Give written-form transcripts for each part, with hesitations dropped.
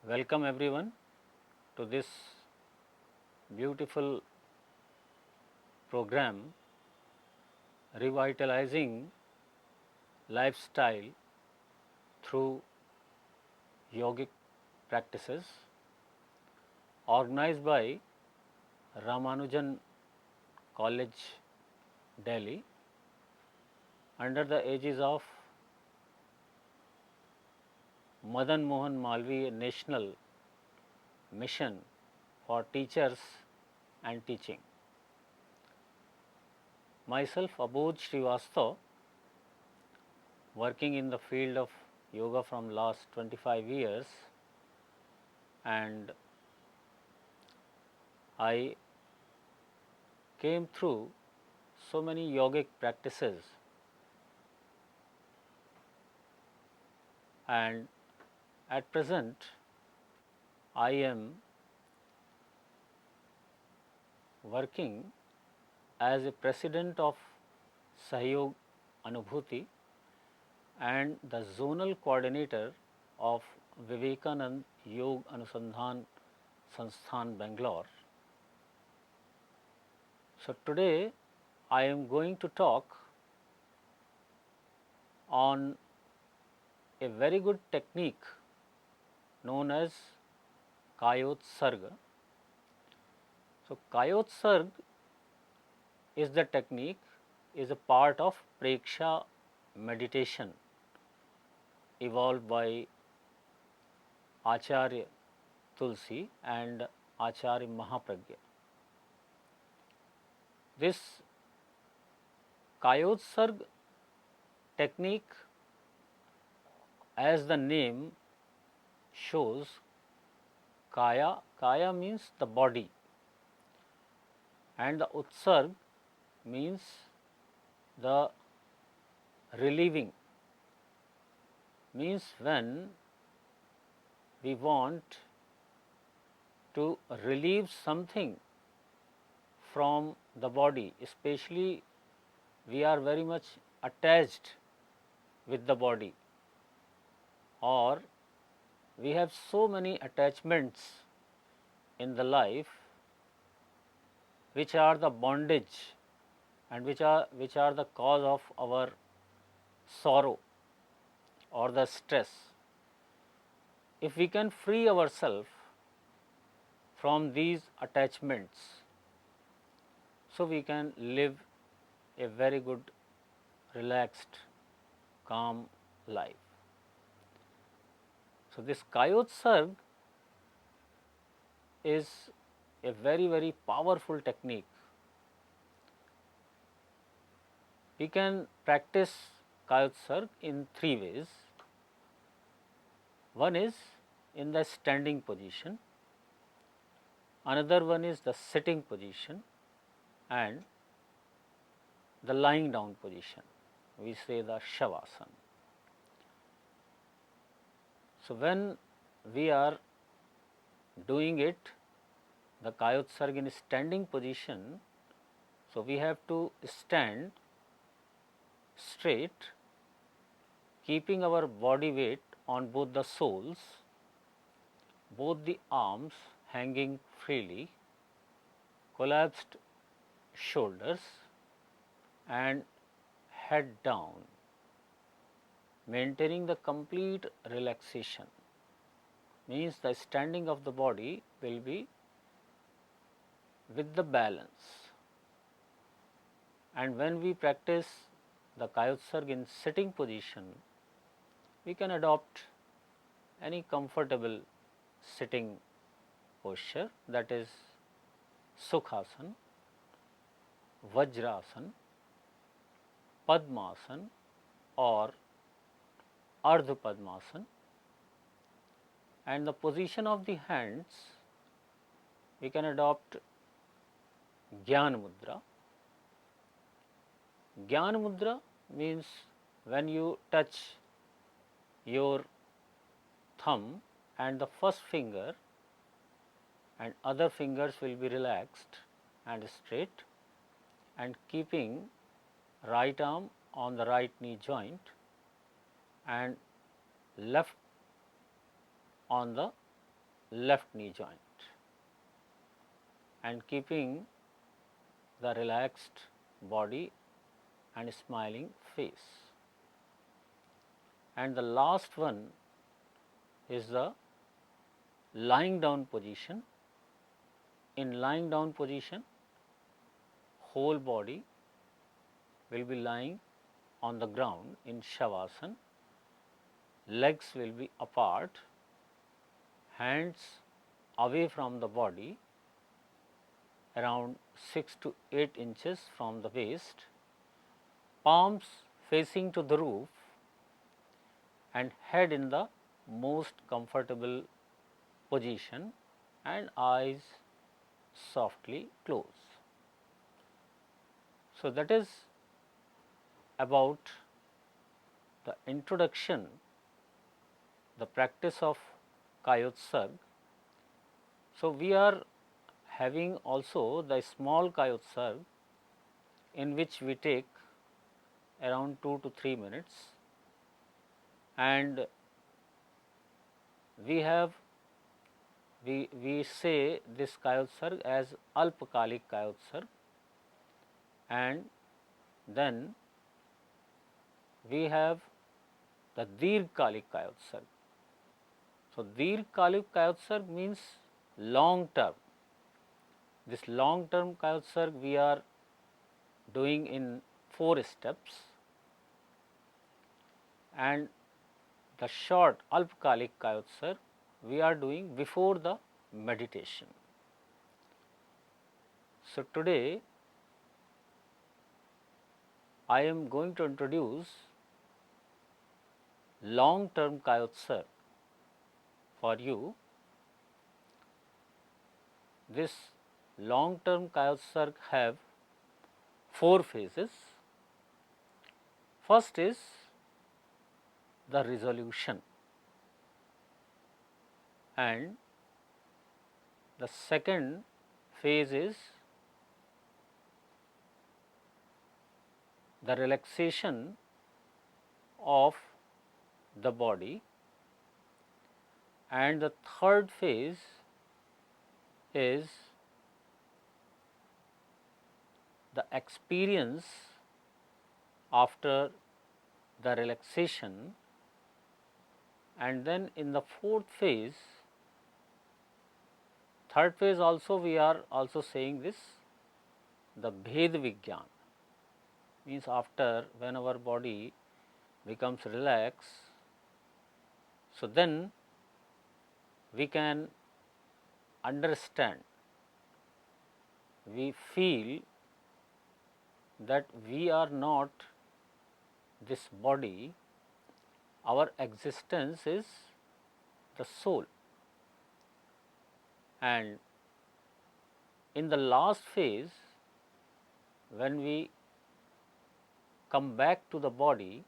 Welcome everyone to this beautiful program revitalizing lifestyle through yogic practices organized by Ramanujan College, Delhi under the aegis of Madan Mohan Malviya National Mission for Teachers and Teaching. Myself Abodh Srivastav, working in the field of yoga from last 25 years, and I came through so many yogic practices, and at present I am working as a president of Sahyog Anubhuti and the zonal coordinator of Vivekanand Yog Anusandhan Sansthan, Bangalore. So today I am going to talk on a very good technique known as Kayotsarga. So Kayotsarg is the technique, is a part of Preksha meditation evolved by Acharya Tulsi and Acharya Mahapragya. This Kayotsarg technique, as the name shows, Kaya means the body, and the Utsarg means the relieving, means when we want to relieve something from the body, especially we are very much attached with the body, or we have so many attachments in the life which are the bondage and which are the cause of our sorrow or the stress. If we can free ourselves from these attachments, so we can live a very good, relaxed, calm life. So this Kayotsarg is a very powerful technique. We can practice Kayotsarg in three ways. One is in the standing position, another one is the sitting position, and the lying down position. We say the Shavasana. So when we are doing it, the Kayotsarg in standing position, so we have to stand straight, keeping our body weight on both the soles, both the arms hanging freely, collapsed shoulders and head down, maintaining the complete relaxation. Means the standing of the body will be with the balance. And when we practice the Kayotsarg in sitting position, we can adopt any comfortable sitting posture, that is Sukhasana, Vajrasana, Padmasana or Ardha Padmasana, and the position of the hands we can adopt Jnana Mudra. Jnana Mudra means when you touch your thumb and the first finger and other fingers will be relaxed and straight, and keeping right arm on the right knee joint and left on the left knee joint and keeping the relaxed body and smiling face. And the last one is the lying down position. In lying down position, whole body will be lying on the ground in Shavasana, legs will be apart, hands away from the body around 6 to 8 inches from the waist, palms facing to the roof and head in the most comfortable position and eyes softly close. So, that is about the introduction, the practice of Kayotsarg. So, we are having also the small Kayotsarg in which we take around 2 to 3 minutes, and we say this Kayotsarg as Alpakalik Kayotsarg, and then we have the Dirghkalik Kayotsarg. So, Dirghkalik Kayotsarg means long term. This long term Kayotsarg we are doing in 4 steps, and the short Alpakalik Kayotsarg we are doing before the meditation. So, today I am going to introduce long term Kayotsarg for you. This long term Kayotsarg have 4 phases. First is the resolution, and the second phase is the relaxation of the body, and the third phase is the experience after the relaxation, and then in the fourth phase, third phase also we are also saying this, the Bhed Vigyan, means after when our body becomes relaxed, so then we can understand, we feel that we are not this body, our existence is the soul. And in the last phase, when we come back to the body,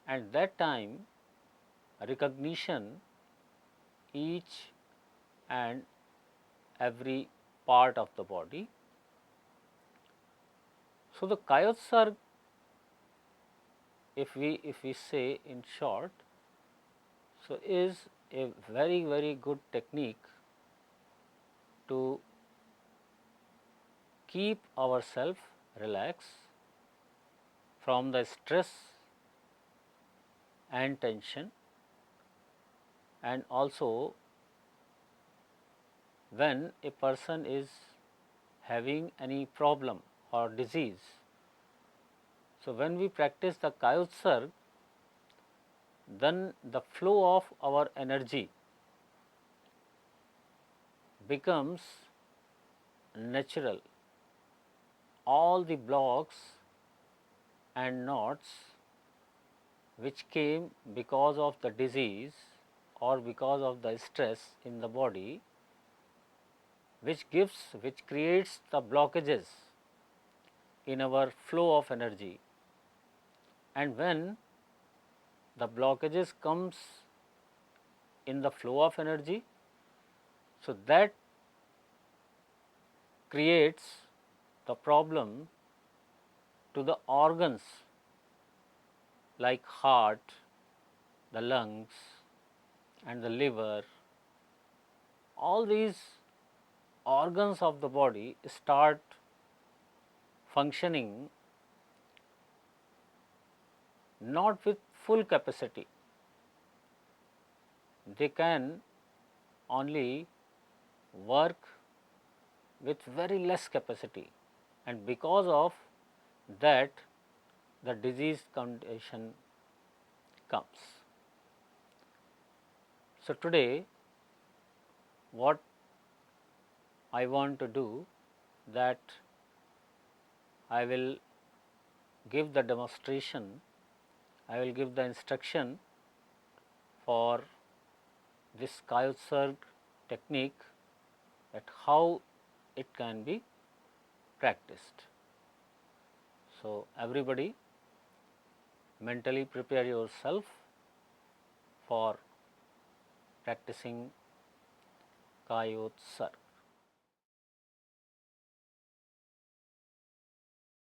at that time recognition each and every part of the body. So, the Kayotsarg, if we say in short, so is a very good technique to keep ourselves relaxed from the stress and tension, and also when a person is having any problem or disease. So, when we practice the Kayotsarg, then the flow of our energy becomes natural. All the blocks and knots which came because of the disease or because of the stress in the body, which creates the blockages in our flow of energy, and when the blockages comes in the flow of energy, so that creates the problem to the organs like heart, the lungs and the liver all these organs of the body start functioning not with full capacity. They can only work with very less capacity, and because of that the disease condition comes. So, today what I want to do, that I will give the demonstration, I will give the instruction for this Kaiotsurg technique, that how it can be practiced. So, everybody mentally prepare yourself for practicing Kaiotsurg.